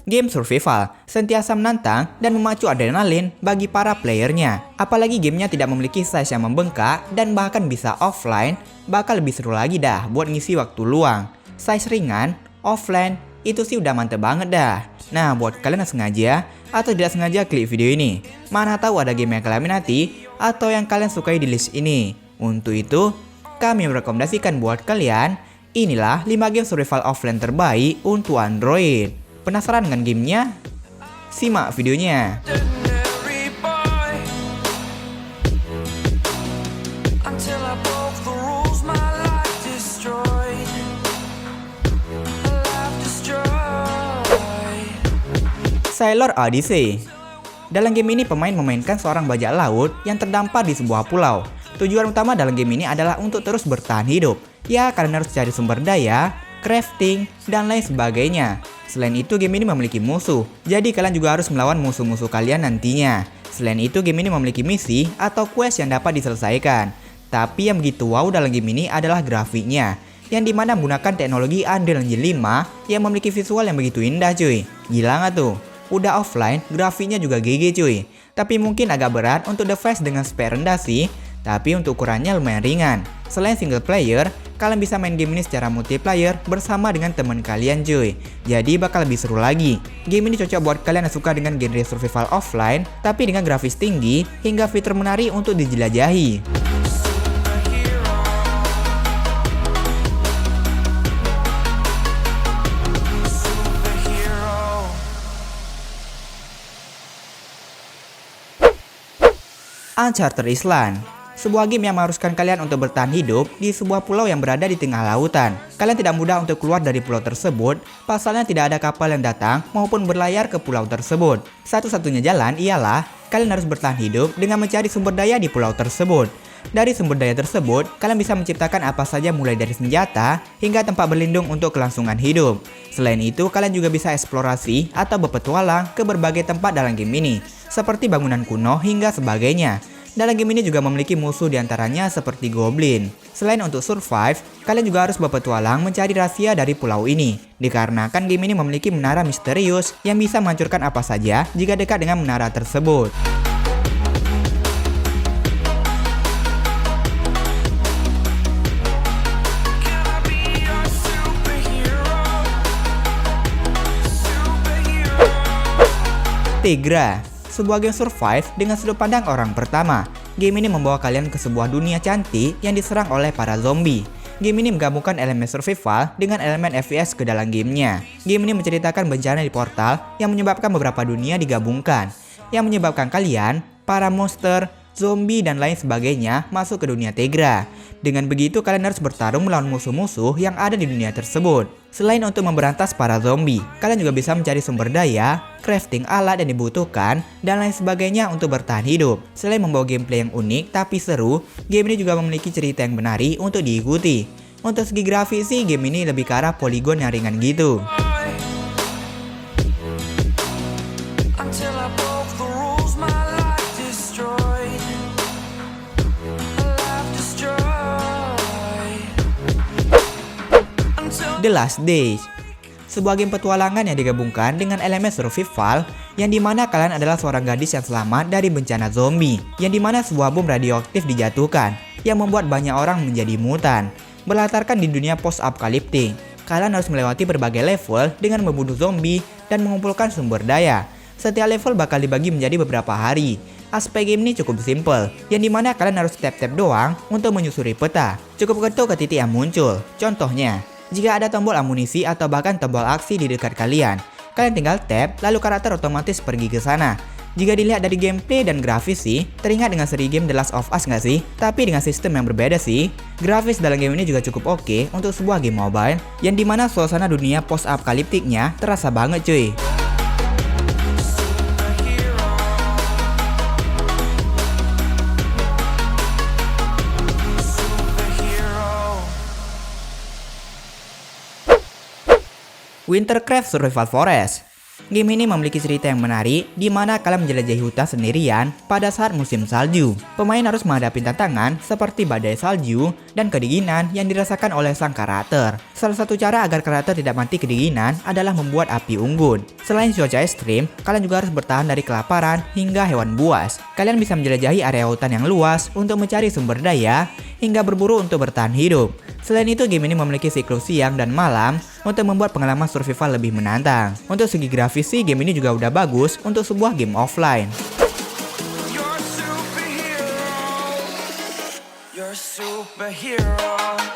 Game survival sentiasa menantang dan memacu adrenalin bagi para playernya. Apalagi gamenya tidak memiliki size yang membengkak dan bahkan bisa offline, bakal lebih seru lagi dah buat ngisi waktu luang. Size ringan, offline, itu sih udah mantep banget dah. Nah, buat kalian yang sengaja atau tidak sengaja klik video ini, mana tahu ada game yang kalian minati atau yang kalian sukai di list ini. Untuk itu, kami merekomendasikan buat kalian, inilah 5 game survival offline terbaik untuk Android. Penasaran dengan gamenya? Simak videonya. Sailor Odyssey. Dalam game ini pemain memainkan seorang bajak laut yang terdampar di sebuah pulau. Tujuan utama dalam game ini adalah untuk terus bertahan hidup. Ya, kalian harus cari sumber daya, crafting, dan lain sebagainya. Selain itu, game ini memiliki musuh, jadi kalian juga harus melawan musuh-musuh kalian nantinya. Selain itu, game ini memiliki misi atau quest yang dapat diselesaikan. Tapi yang begitu wow dalam game ini adalah grafiknya, yang dimana menggunakan teknologi Unreal Engine 5 yang memiliki visual yang begitu indah cuy. Gila nggak tuh? Udah offline, grafiknya juga GG cuy. Tapi mungkin agak berat untuk device dengan spek rendah sih, tapi untuk ukurannya lumayan ringan. Selain single player, kalian bisa main game ini secara multiplayer bersama dengan teman kalian cuy. Jadi bakal lebih seru lagi. Game ini cocok buat kalian yang suka dengan genre survival offline, tapi dengan grafis tinggi hingga fitur menarik untuk dijelajahi. Uncharted Island. Sebuah game yang mengharuskan kalian untuk bertahan hidup di sebuah pulau yang berada di tengah lautan. Kalian tidak mudah untuk keluar dari pulau tersebut, pasalnya tidak ada kapal yang datang maupun berlayar ke pulau tersebut. Satu-satunya jalan ialah kalian harus bertahan hidup dengan mencari sumber daya di pulau tersebut. Dari sumber daya tersebut, kalian bisa menciptakan apa saja mulai dari senjata hingga tempat berlindung untuk kelangsungan hidup. Selain itu, kalian juga bisa eksplorasi atau berpetualang ke berbagai tempat dalam game ini, seperti bangunan kuno hingga sebagainya. Dalam game ini juga memiliki musuh diantaranya seperti goblin. Selain untuk survive, kalian juga harus berpetualang mencari rahasia dari pulau ini. Dikarenakan game ini memiliki menara misterius yang bisa menghancurkan apa saja jika dekat dengan menara tersebut. Tegra, sebuah game survive dengan sudut pandang orang pertama. Game ini membawa kalian ke sebuah dunia cantik yang diserang oleh para zombie. Game ini menggabungkan elemen survival dengan elemen FPS ke dalam gamenya. Game ini menceritakan bencana di portal yang menyebabkan beberapa dunia digabungkan, yang menyebabkan kalian, para monster, zombie, dan lain sebagainya masuk ke dunia Tegra. Dengan begitu kalian harus bertarung melawan musuh-musuh yang ada di dunia tersebut. Selain untuk memberantas para zombie, kalian juga bisa mencari sumber daya, crafting alat yang dibutuhkan, dan lain sebagainya untuk bertahan hidup. Selain membawa gameplay yang unik tapi seru, game ini juga memiliki cerita yang menarik untuk diikuti. Untuk segi grafis sih, game ini lebih ke arah poligon yang ringan gitu. The Last Days, sebuah game petualangan yang digabungkan dengan elemen survival, yang dimana kalian adalah seorang gadis yang selamat dari bencana zombie, yang dimana sebuah bom radioaktif dijatuhkan yang membuat banyak orang menjadi mutan. Berlatarkan di dunia post-apokaliptik, kalian harus melewati berbagai level dengan membunuh zombie dan mengumpulkan sumber daya. Setiap level bakal dibagi menjadi beberapa hari. Aspek game ini cukup simple, yang dimana kalian harus tap-tap doang untuk menyusuri peta. Cukup ketuk ke titik yang muncul. Contohnya, jika ada tombol amunisi atau bahkan tombol aksi di dekat kalian, kalian tinggal tap, lalu karakter otomatis pergi ke sana. Jika dilihat dari gameplay dan grafis sih, teringat dengan seri game The Last of Us nggak sih? Tapi dengan sistem yang berbeda sih. Grafis dalam game ini juga cukup oke untuk sebuah game mobile, yang dimana suasana dunia post-apokaliptiknya terasa banget cuy. Wintercraft Survival Forest. Game ini memiliki cerita yang menarik, di mana kalian menjelajahi hutan sendirian pada saat musim salju. Pemain harus menghadapi tantangan seperti badai salju dan kedinginan yang dirasakan oleh sang karakter. Salah satu cara agar karakter tidak mati kedinginan adalah membuat api unggun. Selain cuaca ekstrim, kalian juga harus bertahan dari kelaparan hingga hewan buas. Kalian bisa menjelajahi area hutan yang luas untuk mencari sumber daya, hingga berburu untuk bertahan hidup. Selain itu, game ini memiliki siklus siang dan malam untuk membuat pengalaman survival lebih menantang. Untuk segi grafis sih, game ini juga udah bagus untuk sebuah game offline. You're a superhero.